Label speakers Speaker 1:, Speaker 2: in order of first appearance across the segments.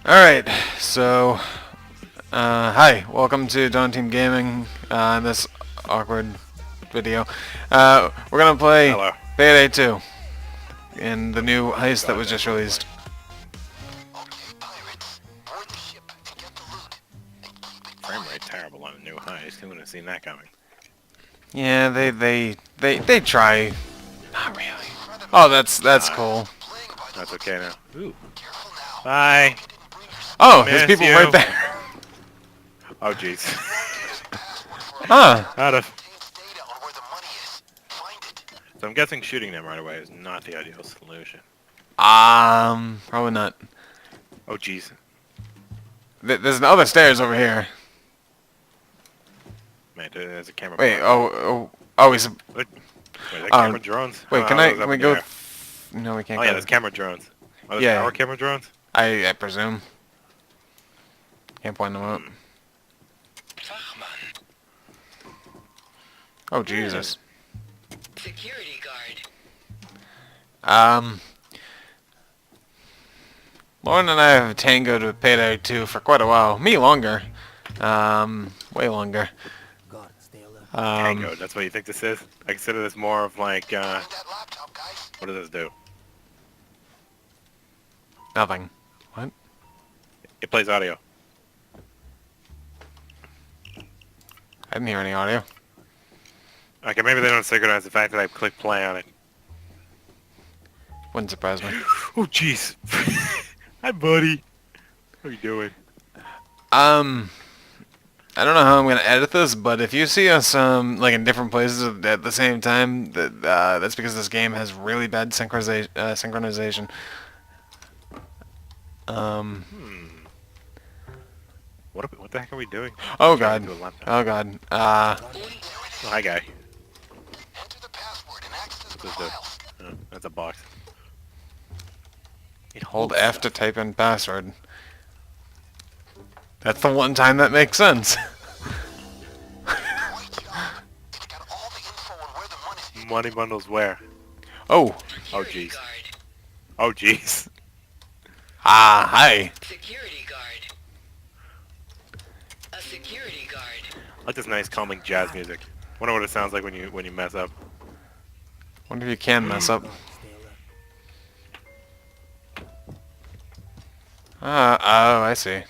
Speaker 1: Alright, so, hi, welcome to Dawn Team Gaming, in this awkward video. We're gonna play
Speaker 2: Hello.
Speaker 1: PAYDAY 2, in the new heist that was just released.
Speaker 2: Frame rate terrible on a new heist. Who would have seen that coming?
Speaker 1: Yeah, they try. Not really. Oh, that's cool.
Speaker 2: That's okay now. Ooh. Bye.
Speaker 1: Oh, there's
Speaker 2: Miss
Speaker 1: people
Speaker 2: you.
Speaker 1: right there.
Speaker 2: Oh, jeez.
Speaker 1: Huh.
Speaker 2: Out of. So I'm guessing shooting them right away is not the ideal solution.
Speaker 1: Probably not.
Speaker 2: Oh, jeez.
Speaker 1: There's other stairs over here.
Speaker 2: Man, there's a camera.
Speaker 1: Wait,
Speaker 2: behind
Speaker 1: oh, he's...
Speaker 2: Wait, that camera drones?
Speaker 1: Wait,
Speaker 2: How
Speaker 1: can
Speaker 2: those up
Speaker 1: we
Speaker 2: in the
Speaker 1: go...
Speaker 2: air?
Speaker 1: No, we can't
Speaker 2: Oh,
Speaker 1: go.
Speaker 2: yeah, there's camera drones. Oh, there's
Speaker 1: Yeah.
Speaker 2: power camera drones?
Speaker 1: I presume. Can't point them up. Oh, Jesus.
Speaker 3: Security guard.
Speaker 1: Loren and I have tangoed with PAYDAY 2 for quite a while. Me longer. Way longer.
Speaker 2: Tango, that's what you think this is? I consider this more of like, what does this do?
Speaker 1: Nothing. What?
Speaker 2: It plays audio.
Speaker 1: I didn't hear any audio.
Speaker 2: Okay, maybe they don't synchronize the fact that I clicked play on it.
Speaker 1: Wouldn't surprise me.
Speaker 2: Oh, jeez. Hi, buddy. What are you doing?
Speaker 1: I don't know how I'm gonna edit this, but if you see us like in different places at the same time, that's because this game has really bad synchronization.
Speaker 2: What the heck are we doing?
Speaker 1: Oh
Speaker 2: Trying
Speaker 1: god.
Speaker 2: to do a laptop.
Speaker 1: Oh god.
Speaker 2: Oh, hi, guy. What's this do? Oh, that's a box.
Speaker 1: Hold F to type in password. That's the one time that makes sense.
Speaker 2: Money bundles where?
Speaker 1: Oh.
Speaker 2: Oh, jeez. Oh, jeez.
Speaker 1: Hi.
Speaker 3: Security guard. A security guard.
Speaker 2: I like this nice calming jazz music. Wonder what it sounds like when you mess up.
Speaker 1: Wonder if you can mess up. Oh, I see.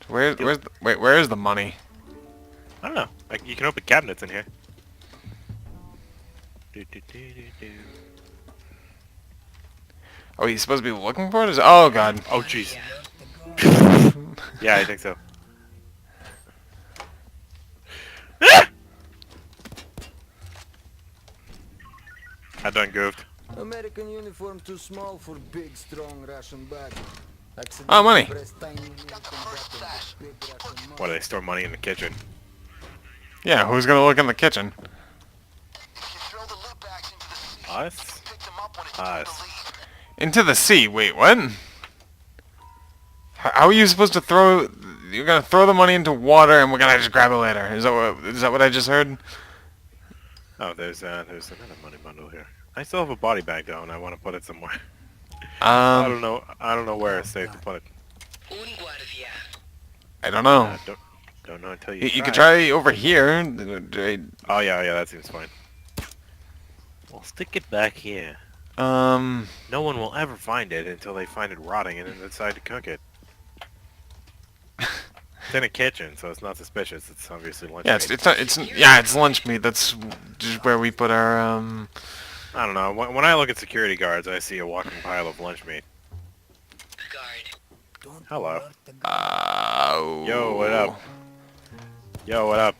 Speaker 1: Where is the money?
Speaker 2: I don't know. Like, you can open cabinets in here.
Speaker 1: Oh, he's supposed to be looking for it? Oh god.
Speaker 2: Oh, jeez. Yeah, I think so. I done goofed.
Speaker 4: American uniform too small for big, strong Russian body.
Speaker 1: Oh, money.
Speaker 2: Why do they store money in the kitchen?
Speaker 1: Yeah, who's gonna look in the kitchen?
Speaker 2: Us? Us.
Speaker 1: Into the sea. Wait, what? How are you supposed to throw... You're gonna throw the money into water and we're gonna just grab it later. Is that what I just heard?
Speaker 2: Oh, there's another money bundle here. I still have a body bag though, and I want to put it somewhere. I don't know where it's safe to put it.
Speaker 3: Un guardia.
Speaker 1: I don't know.
Speaker 2: Don't know until you.
Speaker 1: You could try over here.
Speaker 2: Oh yeah, that seems fine. We'll stick it back here.
Speaker 1: Um.
Speaker 2: No one will ever find it until they find it rotting and then decide to cook it. It's in a kitchen, so it's not suspicious. It's obviously lunch
Speaker 1: Yeah,
Speaker 2: meat.
Speaker 1: it's lunch meat. That's just where we put our
Speaker 2: I don't know. When I look at security guards, I see a walking pile of lunch meat.
Speaker 3: Guard.
Speaker 2: Hello.
Speaker 1: Oh.
Speaker 2: Yo, what up? Yo, what up?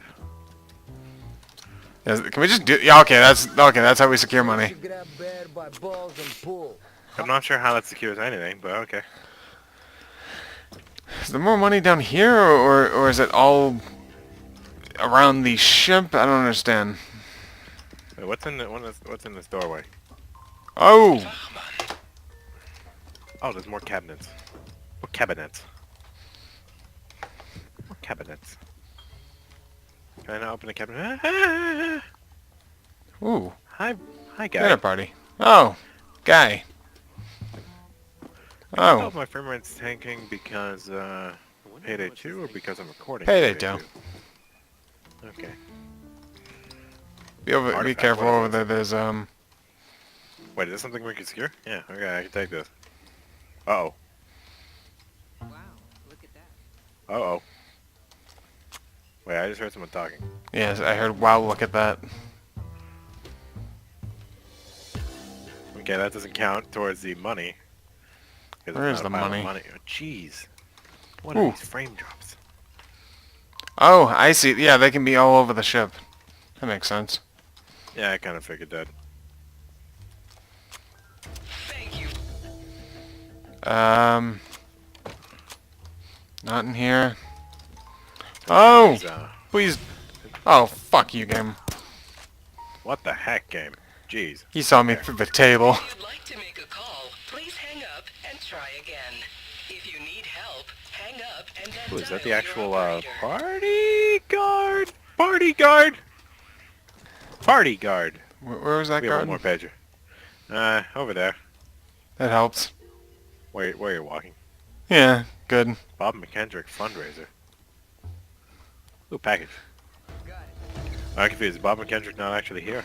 Speaker 1: Can we just do? Yeah, okay. That's how we secure money.
Speaker 4: Grab bear by balls and pull.
Speaker 2: I'm not sure how that secures anything, but okay.
Speaker 1: Is there more money down here, or is it all around the ship? I don't understand.
Speaker 2: Wait, what's in this doorway?
Speaker 1: Oh.
Speaker 2: Oh, there's more cabinets. More cabinets. More cabinets. Can I not open the cabinet?
Speaker 1: Ooh.
Speaker 2: Hi,
Speaker 1: Dinner
Speaker 2: guy.
Speaker 1: party. Oh, guy.
Speaker 2: I tell
Speaker 1: Oh,
Speaker 2: if my frame rate's tanking because Payday 2 or because I'm recording
Speaker 1: Payday
Speaker 2: Payday
Speaker 1: 2.
Speaker 2: 2? Okay.
Speaker 1: Be
Speaker 2: Artifact,
Speaker 1: careful
Speaker 2: what are
Speaker 1: over
Speaker 2: those?
Speaker 1: there. There's
Speaker 2: Wait, is this something we can secure? Yeah, okay, I can take this. Uh-oh.
Speaker 5: Wow, look at that.
Speaker 2: Uh-oh. Wait, I just heard someone talking.
Speaker 1: yes, I heard. Wow, look at that.
Speaker 2: Okay, that doesn't count towards the money. 'Cause
Speaker 1: Where
Speaker 2: it's
Speaker 1: is
Speaker 2: not
Speaker 1: the
Speaker 2: a pile of
Speaker 1: money?
Speaker 2: money. Oh, jeez. What
Speaker 1: Ooh.
Speaker 2: are these frame drops?
Speaker 1: Oh, I see. Yeah, they can be all over the ship. That makes sense.
Speaker 2: Yeah, I kind of figured that.
Speaker 3: Thank you.
Speaker 1: Um, not in here. Oh,
Speaker 2: There's,
Speaker 1: please. Oh, fuck you, game.
Speaker 2: what the heck, game? Jeez.
Speaker 1: He saw me
Speaker 2: Okay.
Speaker 1: through the table.
Speaker 3: If you'd like to make a call, please hang up and try again. If you need help, hang up and then
Speaker 2: Ooh, is that the
Speaker 3: dial your
Speaker 2: actual
Speaker 3: operator.
Speaker 2: party guard? Party guard? Party guard.
Speaker 1: Where was that
Speaker 2: We have one
Speaker 1: guard?
Speaker 2: more pager. Over there.
Speaker 1: That helps.
Speaker 2: Where are you walking?
Speaker 1: Yeah, good.
Speaker 2: Bob McKendrick fundraiser. Ooh, package. I'm confused. Is Bob McKendrick not actually here?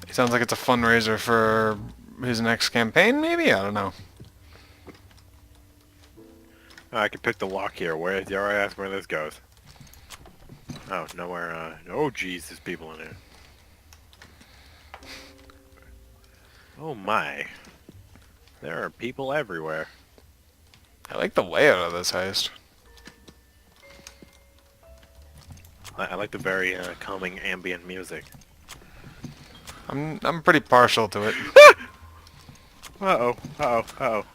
Speaker 1: It sounds like it's a fundraiser for his next campaign, maybe? I don't know.
Speaker 2: Oh, I can pick the lock here. Where? You already asked where this goes. Oh, nowhere. Oh, jeez, there's people in here. Oh my. There are people everywhere.
Speaker 1: I like the layout of this heist.
Speaker 2: I like the very calming ambient music.
Speaker 1: I'm pretty partial to it.
Speaker 2: Uh-oh. Uh-oh. Uh-oh.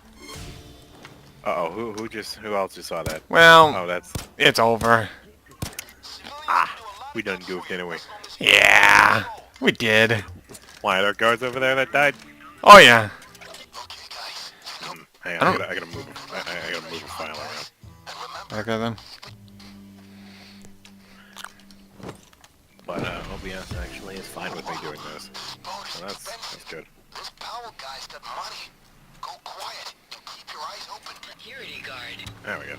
Speaker 2: Uh-oh. Who else just saw that?
Speaker 1: Well,
Speaker 2: Oh, that's...
Speaker 1: it's over.
Speaker 2: We done goofed, didn't we?
Speaker 1: Yeah, we did.
Speaker 2: Why, are there guards over there that died?
Speaker 1: Oh yeah.
Speaker 2: Hang
Speaker 1: I
Speaker 2: on,
Speaker 1: don't-
Speaker 2: I gotta move. I gotta move a file around.
Speaker 1: Okay then.
Speaker 2: But OBS actually is fine with me doing this, so that's good.
Speaker 6: This Powell guy's got money. Go quiet and keep your eyes open.
Speaker 3: Security guard.
Speaker 2: There we go.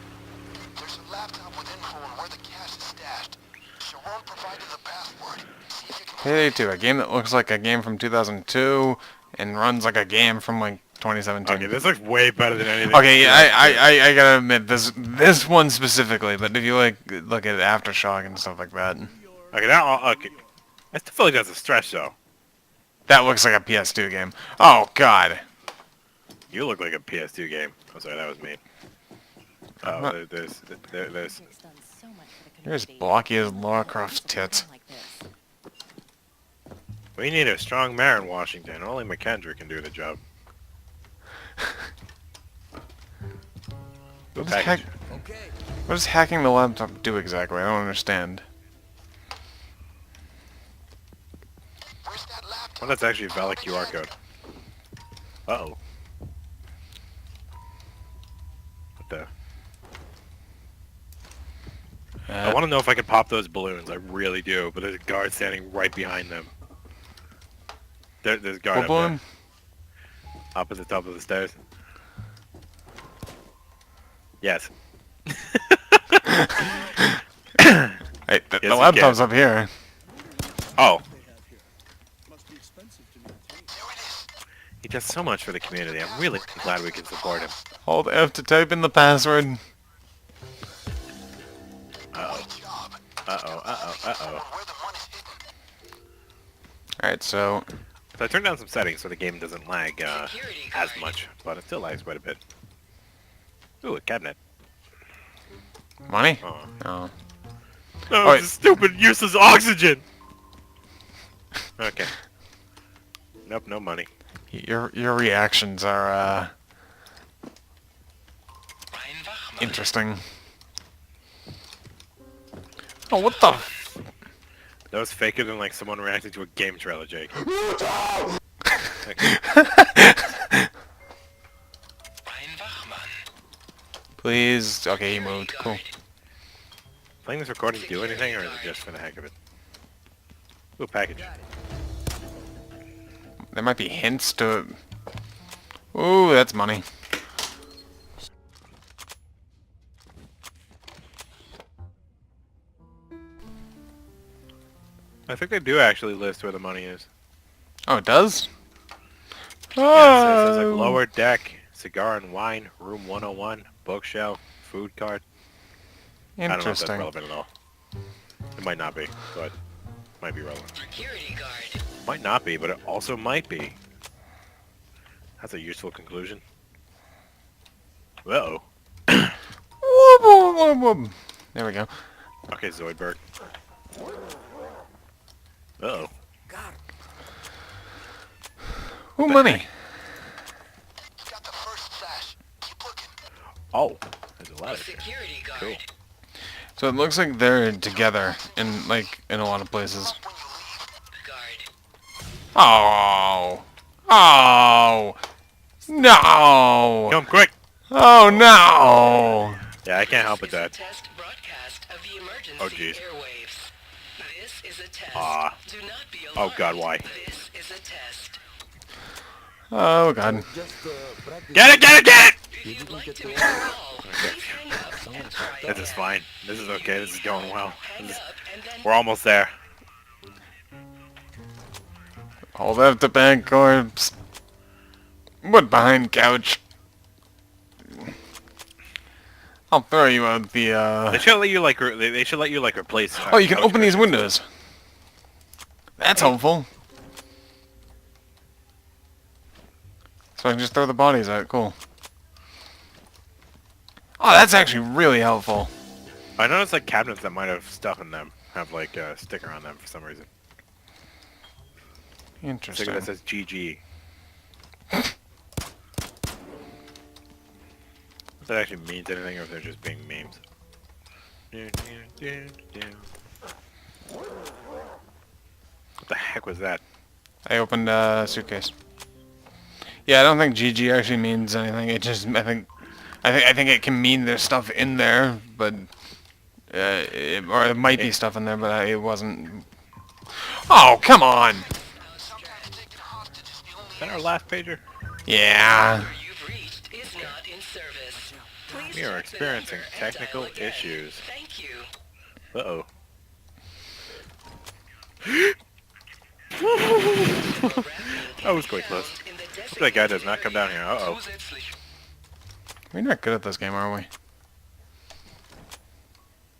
Speaker 6: There's a laptop with info on where the cash is stashed. Sharon provided the password. See if you can...
Speaker 1: Payday 2, a game that looks like a game from 2002 and runs like a game from like 2017.
Speaker 2: Okay, this looks way better than anything.
Speaker 1: Okay, yeah, I gotta admit this one specifically, but if you like look at Aftershock and stuff like that,
Speaker 2: Okay, now okay. I still feel like that's a stretch though.
Speaker 1: that looks like a PS2 game. Oh god.
Speaker 2: You look like a PS2 game. I'm sorry, that was me. Oh,
Speaker 1: not-
Speaker 2: there's.
Speaker 5: It's done so much for the
Speaker 1: You're as
Speaker 5: community.
Speaker 1: blocky as Lara Croft's tits.
Speaker 5: Like this.
Speaker 2: We need a strong mayor in Washington. Only McKendrick can do the job.
Speaker 1: What does, hack,
Speaker 4: Okay.
Speaker 1: what does hacking the laptop do exactly? I don't understand.
Speaker 6: Where's that laptop?
Speaker 2: Well, that's actually a valid QR code. Uh-oh. What the? I want to know if I can pop those balloons. I really do, but there's a guard standing right behind them. There's a guard
Speaker 1: What
Speaker 2: up
Speaker 1: balloon?
Speaker 2: there. Up at the top of the stairs. Yes.
Speaker 1: Hey, the
Speaker 2: you
Speaker 1: laptop's
Speaker 2: can.
Speaker 1: up here.
Speaker 2: Oh,
Speaker 6: There it is.
Speaker 2: he does so much for the community. I'm really glad we can support him.
Speaker 1: Hold F to type in the password.
Speaker 2: Uh-oh.
Speaker 6: Good job.
Speaker 2: Uh-oh, uh-oh, uh-oh.
Speaker 6: Where the money's hidden.
Speaker 1: Alright, so
Speaker 2: So I turned down some settings so the game doesn't lag
Speaker 3: Security
Speaker 2: as
Speaker 3: guard.
Speaker 2: much, but it still lags quite a bit. Ooh, a cabinet.
Speaker 1: money?
Speaker 2: Oh.
Speaker 1: Oh.
Speaker 2: No,
Speaker 1: Oh,
Speaker 2: it's a stupid, useless oxygen! Okay. Nope, no money.
Speaker 1: Your reactions are
Speaker 3: Ryan Wachmann.
Speaker 1: interesting. Oh, what the?
Speaker 2: That was faker than like someone reacting to a game trailer, Jake. Okay.
Speaker 3: Ryan Wachmann.
Speaker 1: Please. Okay, he
Speaker 3: Security
Speaker 1: moved. Cool.
Speaker 3: guard.
Speaker 2: Playing this recording do anything, or is it just for the heck of it? Ooh, package.
Speaker 1: There might be hints to. Ooh, that's money.
Speaker 2: I think they do actually list where the money is.
Speaker 1: Oh, it does?
Speaker 2: Yeah, it says like
Speaker 1: Oh.
Speaker 2: lower deck, cigar and wine, room 101, bookshelf, food cart. I don't know if that's
Speaker 1: Interesting.
Speaker 2: relevant at all. It might not be, but might be relevant.
Speaker 3: Security guard.
Speaker 2: Might not be, but it also might be. That's a useful conclusion. Uh-oh.
Speaker 1: Whoop, whoop, whoop, whoop. There we go.
Speaker 2: Okay, Zoidberg. Uh-oh.
Speaker 1: Ooh, money.
Speaker 6: You got the first stash. Keep looking.
Speaker 2: Oh, there's a
Speaker 3: A
Speaker 2: ladder here.
Speaker 3: security guard.
Speaker 2: Cool.
Speaker 1: So it looks like they're together in a lot of places.
Speaker 6: When you leave,
Speaker 3: Guard.
Speaker 1: Oh. Oh. No.
Speaker 2: Come quick!
Speaker 1: Oh no.
Speaker 2: Yeah, I can't help
Speaker 3: This
Speaker 2: with
Speaker 3: is a
Speaker 2: that.
Speaker 3: test broadcast of the emergency
Speaker 2: Oh, jeez.
Speaker 3: airwaves. This is a test.
Speaker 2: Ah.
Speaker 3: Do not be
Speaker 2: Oh,
Speaker 3: alarmed.
Speaker 2: God, why?
Speaker 3: This is a test.
Speaker 1: Oh god.
Speaker 4: Just practice.
Speaker 2: Get it, get it, get it!
Speaker 3: If you'd like to make a call, please hang up and try
Speaker 2: This is
Speaker 3: again.
Speaker 2: fine. This is okay. This is going well.
Speaker 3: Hang up and then
Speaker 2: We're almost there.
Speaker 1: Hold up the bank corpse. What behind couch? I'll throw you out
Speaker 2: They
Speaker 1: the
Speaker 2: should let you like. They should let you like replace.
Speaker 1: Oh, you can open these windows. That's helpful. So I can just throw the bodies out. Cool. Oh, that's actually really helpful.
Speaker 2: I noticed like cabinets that might have stuff in them have like a sticker on them for some reason.
Speaker 1: Interesting.
Speaker 2: Sticker that says GG. If that actually means anything, or if they're just being memes. What the heck was that?
Speaker 1: I opened a suitcase. Yeah, I don't think GG actually means anything. It just, I think it can mean there's stuff in there, but or it might be stuff in there, but it wasn't. Oh, come on!
Speaker 2: Is that our last pager?
Speaker 1: Yeah.
Speaker 3: number you've reached is not in service. Please
Speaker 2: We are
Speaker 3: check the
Speaker 2: experiencing
Speaker 3: number and
Speaker 2: technical
Speaker 3: dial again.
Speaker 2: issues.
Speaker 3: Thank you.
Speaker 2: Uh-oh. That was quite close. Hope that guy does not come down here. Uh-oh.
Speaker 1: We're not good at this game, are we?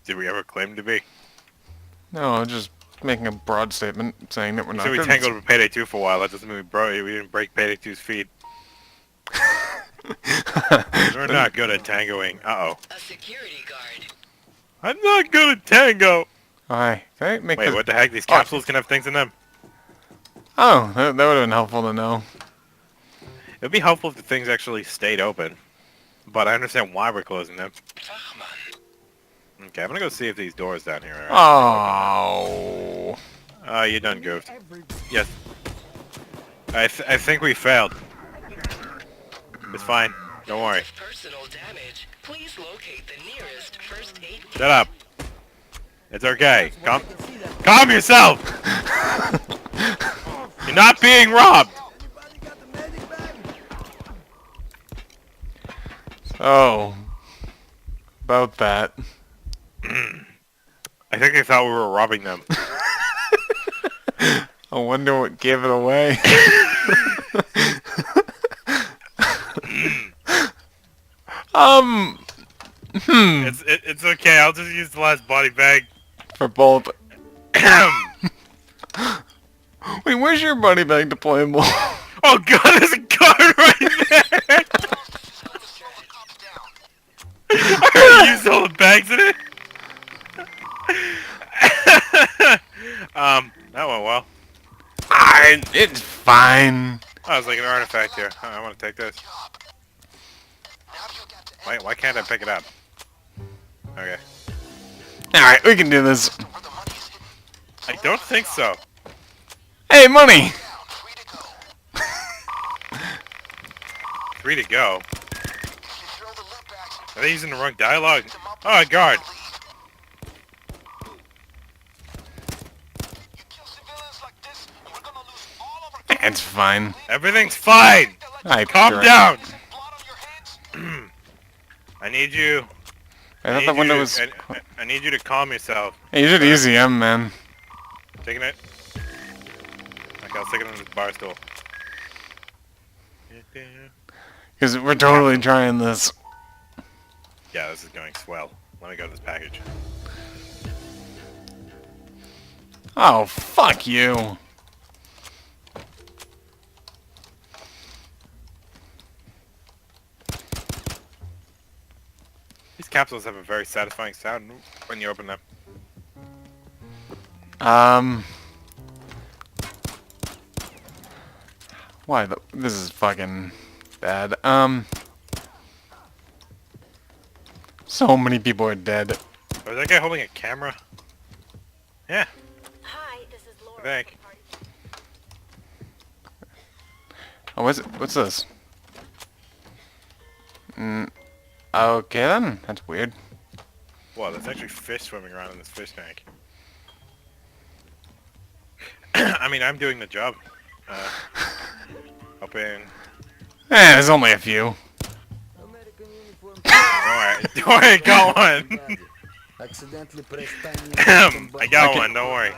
Speaker 2: Did we ever claim to be?
Speaker 1: No, I'm just making a broad statement saying that we're not
Speaker 2: So we
Speaker 1: good.
Speaker 2: tangled with Payday 2 for a while. That doesn't mean we didn't break Payday 2's feet. We're not good at tangoing. Uh-oh.
Speaker 3: A security guard.
Speaker 2: I'm not good at tango!
Speaker 1: Alright, can I make
Speaker 2: Wait,
Speaker 1: this?
Speaker 2: what the heck? These capsules can have things in them?
Speaker 1: Oh, that would have been helpful to know.
Speaker 2: It'd be helpful if the things actually stayed open. But I understand why we're closing them. Okay, I'm gonna go see if these doors down here are...
Speaker 1: Oh.
Speaker 2: You done goofed. Yes. I think we failed. It's fine. Don't worry.
Speaker 3: If personal damage, please locate the nearest first aid.
Speaker 2: Shut up. It's okay. Calm yourself! You're not being robbed!
Speaker 1: Oh. About that.
Speaker 2: I think they thought we were robbing them.
Speaker 1: I wonder what gave it away.
Speaker 2: It's okay. I'll just use the last body bag.
Speaker 1: For both. Wait, where's your body bag deployable?
Speaker 2: Oh god, there's a guard right there! I already used all the bags in it. That went well.
Speaker 1: It's fine.
Speaker 2: Oh, there's like an artifact here. I want to take this. Why can't I pick it up? Okay.
Speaker 1: Alright, we can do this.
Speaker 2: I don't think so.
Speaker 1: Hey, money!
Speaker 2: 3 to go. Are they using the wrong dialogue? Oh, guard.
Speaker 1: It's fine.
Speaker 2: Everything's fine. Calm
Speaker 1: Sure.
Speaker 2: down. I need you.
Speaker 1: I thought the window was...
Speaker 2: I need you to calm yourself.
Speaker 1: Hey, you should easy him, man.
Speaker 2: Taking it. Okay, I'll stick it on this bar stool.
Speaker 1: Because we're totally trying this.
Speaker 2: Yeah, this is going swell. Let me go to this package.
Speaker 1: Oh, fuck you.
Speaker 2: These capsules have a very satisfying sound when you open them.
Speaker 1: Why this is fucking bad. So many people are dead.
Speaker 2: Oh, is that guy holding a camera? Yeah,
Speaker 5: Hi, this is Loren.
Speaker 2: I think.
Speaker 1: Oh, what's this? Okay then. That's weird.
Speaker 2: Wow, there's actually fish swimming around in this fish tank. I mean, I'm doing the job. Open.
Speaker 1: There's only a few.
Speaker 4: American uniform.
Speaker 2: Don't worry, got one.
Speaker 4: Accidentally pressed tiny
Speaker 2: I got one, don't worry.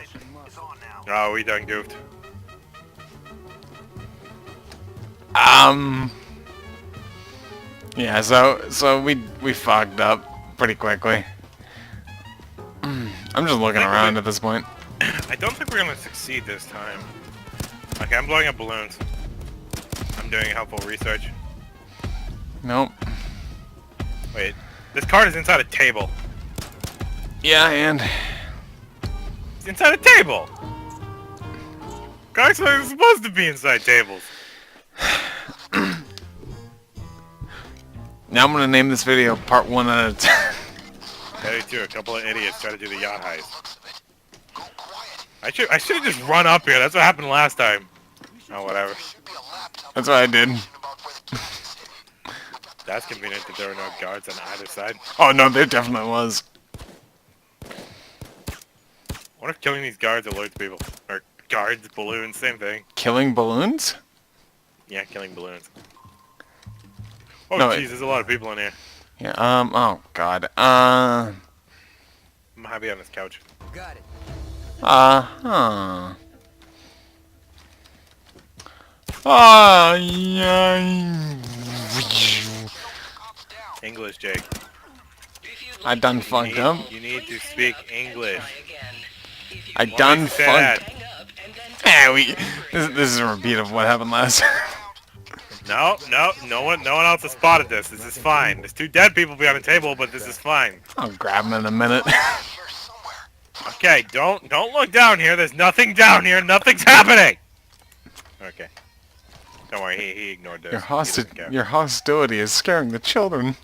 Speaker 2: Oh, we done goofed.
Speaker 1: Yeah, so we fucked up pretty quickly. I'm just looking around at this point.
Speaker 2: I don't think we're gonna succeed this time. Okay, I'm blowing up balloons. I'm doing helpful research.
Speaker 1: Nope.
Speaker 2: Wait, this card is inside a table.
Speaker 1: Yeah, and
Speaker 2: It's inside a table! Cards are supposed to be inside tables.
Speaker 1: now I'm gonna name this video part 1 out of 10.
Speaker 2: Heading to a couple of idiots try to do the yacht heist. I should have just run up here. That's what happened last time. Oh, whatever.
Speaker 1: That's what I did.
Speaker 2: That's convenient that there were no guards on either side.
Speaker 1: Oh no, there definitely was.
Speaker 2: What if killing these guards alerts people? Or guards, balloons, same thing.
Speaker 1: Killing balloons?
Speaker 2: Yeah, killing balloons. Oh
Speaker 1: No,
Speaker 2: jeez, there's a lot of people in here.
Speaker 1: Yeah, oh god.
Speaker 2: I'm happy on this couch.
Speaker 4: Got it.
Speaker 1: Huh. Oh, yeah.
Speaker 2: English, Jake.
Speaker 1: I done fucked up.
Speaker 2: You need to speak English.
Speaker 1: I done
Speaker 2: Say that.
Speaker 1: fucked. Yeah, this is a repeat of what happened last.
Speaker 2: No one else has spotted this. This is fine. There's 2 dead people behind the table, but this is fine.
Speaker 1: I'll grab him in a minute.
Speaker 2: Okay, don't look down here. There's nothing down here. Nothing's happening. Okay. Don't worry. He ignored this.
Speaker 1: Your hostility is scaring the children.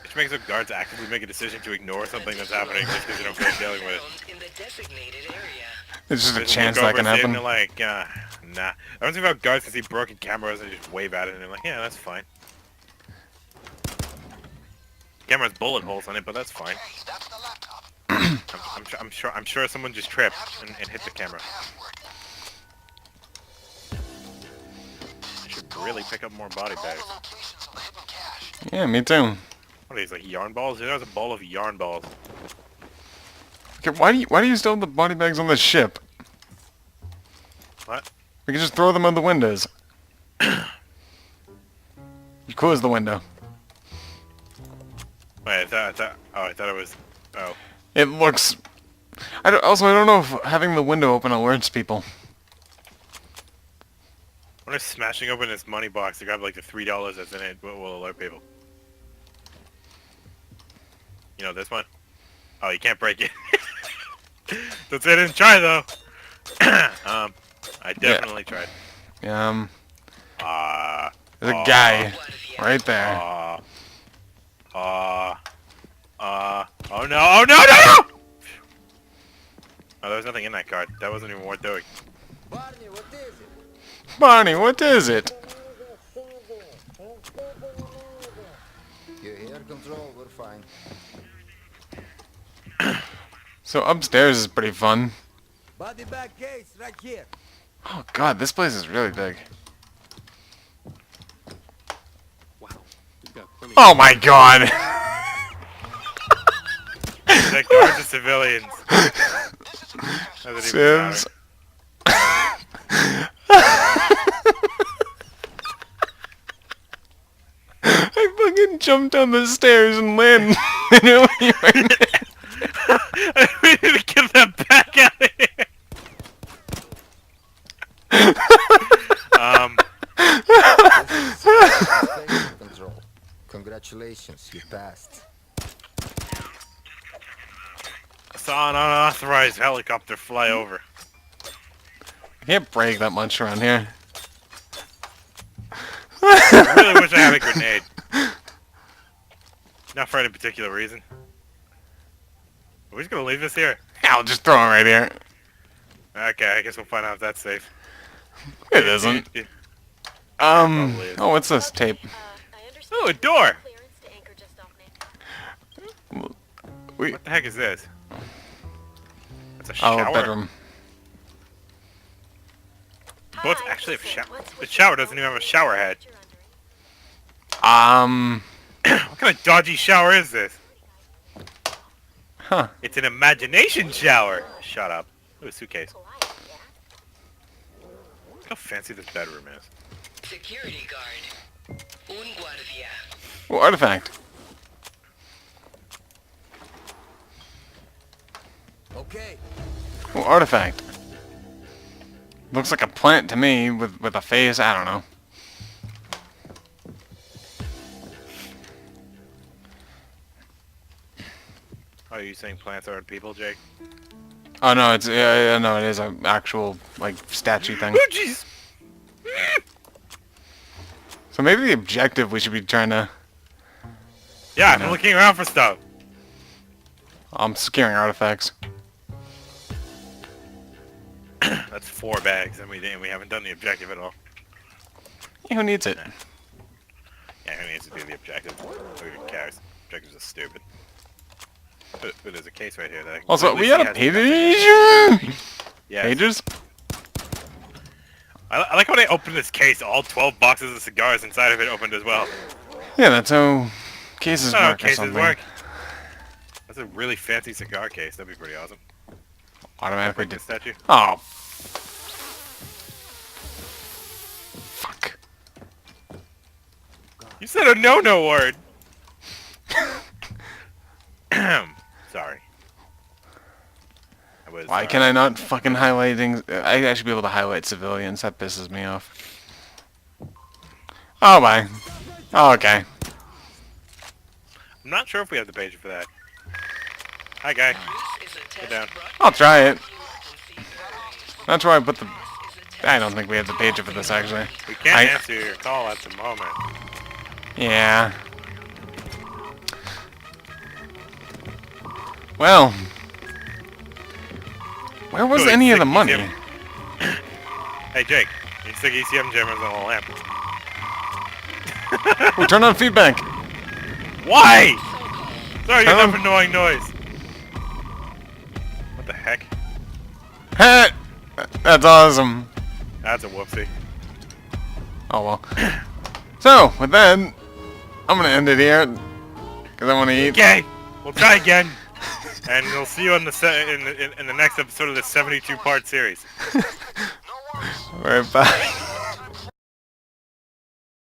Speaker 2: Which makes the guards actively make a decision to ignore something that's happening just because they don't feel like dealing with it.
Speaker 1: It's just a
Speaker 2: They
Speaker 1: chance
Speaker 2: look
Speaker 1: that
Speaker 2: over
Speaker 1: can
Speaker 2: and see it
Speaker 1: happen.
Speaker 2: and they're like, nah. I don't think about guards can see broken cameras and just wave at it and they're like, yeah, that's fine. Camera's bullet holes on it, but that's fine. I'm sure someone just tripped and hit the camera. I should really pick up more body bags.
Speaker 1: Yeah, me too.
Speaker 2: What are these, like yarn balls? There's a ball of yarn balls.
Speaker 1: Okay, why do you still have the body bags on the ship?
Speaker 2: What?
Speaker 1: We can just throw them on the windows. You close the window.
Speaker 2: Wait, I thought it was. Oh.
Speaker 1: It looks. I don't know if having the window open alerts people.
Speaker 2: What if smashing open this money box to grab like the $3 that's in it will alert people? You know this one? Oh, you can't break it. Don't say I didn't try though. I definitely tried.
Speaker 1: There's a guy right there.
Speaker 2: Oh no, no! Oh, there was nothing in that card. That wasn't even worth doing.
Speaker 4: Barney, what is it?
Speaker 1: Barney, what is it?
Speaker 4: You hear control, we're fine.
Speaker 1: So upstairs is pretty fun.
Speaker 4: Body bag case, right here.
Speaker 1: Oh god, this place is really big. Oh my god!
Speaker 2: That guards are civilians. Doesn't even matter.
Speaker 1: Sibs. I fucking jumped down the stairs and landed.
Speaker 2: We need to get that back out of here.
Speaker 4: Control. Congratulations, you passed.
Speaker 2: I saw an unauthorized helicopter fly over.
Speaker 1: I can't break that much around here.
Speaker 2: I really wish I had a grenade. Not for any particular reason. Are we just gonna leave this here?
Speaker 1: I'll just throw it right here.
Speaker 2: Okay, I guess we'll find out if that's safe.
Speaker 1: It isn't.
Speaker 2: Probably is.
Speaker 1: Oh, what's this tape?
Speaker 5: I understand.
Speaker 2: Oh, a door!
Speaker 5: Clearance to anchor just opening.
Speaker 1: Wait.
Speaker 2: What the heck is this? That's a shower.
Speaker 1: Oh, bedroom.
Speaker 2: Well, it's actually a shower. The shower doesn't even have a shower head. What kind of dodgy shower is this?
Speaker 1: Huh.
Speaker 2: It's an imagination shower. Shut up. Ooh, a suitcase. Look how fancy this bedroom is.
Speaker 3: Security guard. Un guardia.
Speaker 1: Oh, artifact.
Speaker 4: Okay.
Speaker 1: Oh, artifact. Looks like a plant to me with a face. I don't know.
Speaker 2: Oh, are you saying plants aren't people, Jake?
Speaker 1: Oh no, it's no, it is an actual like statue thing.
Speaker 2: Oh, jeez!
Speaker 1: So maybe the objective we should be trying to.
Speaker 2: Yeah, I've been looking around for stuff.
Speaker 1: Securing artifacts.
Speaker 2: That's 4 bags, and we haven't done the objective at all.
Speaker 1: Yeah, who needs it?
Speaker 2: Yeah, who needs to do the objective? Who even cares? Objectives are stupid. But there's a case right here that I can
Speaker 1: Also, we
Speaker 2: clearly
Speaker 1: got a
Speaker 2: see has
Speaker 1: page.
Speaker 2: Yes.
Speaker 1: Pages.
Speaker 2: I like how they opened this case, all 12 boxes of cigars inside of it opened as well.
Speaker 1: Yeah, that's how cases
Speaker 2: That's how
Speaker 1: work or
Speaker 2: cases
Speaker 1: something.
Speaker 2: work. That's a really fancy cigar case. That'd be pretty awesome.
Speaker 1: Automatically
Speaker 2: Break the
Speaker 1: did.
Speaker 2: statue.
Speaker 1: Oh. Fuck.
Speaker 2: You said a no-no word. Sorry.
Speaker 1: Why can I not fucking highlight things? I should be able to highlight civilians. That pisses me off. Oh, bye. Oh, okay.
Speaker 2: I'm not sure if we have the page for that. Hi, guy.
Speaker 3: This is a test
Speaker 2: Get down.
Speaker 3: brought
Speaker 1: I'll try it.
Speaker 3: to you and see
Speaker 1: That's where I put the... I don't think we have the page for this, actually.
Speaker 2: We can't answer your call at the moment.
Speaker 1: Yeah. Well. Where was
Speaker 2: Good,
Speaker 1: any of the
Speaker 2: stick
Speaker 1: money?
Speaker 2: ECM. Hey, Jake. You can stick ECM jammers on the lamp.
Speaker 1: Oh, turn on feedback.
Speaker 2: Why? Sorry, you
Speaker 1: Hello?
Speaker 2: have annoying noise. What the heck?
Speaker 1: Hey, that's awesome.
Speaker 2: That's a whoopsie.
Speaker 1: Oh well. So with that, I'm gonna end it here because I want to eat.
Speaker 2: Okay, we'll try again, and we'll see you in the next episode of this 72-part series.
Speaker 1: Alright, bye.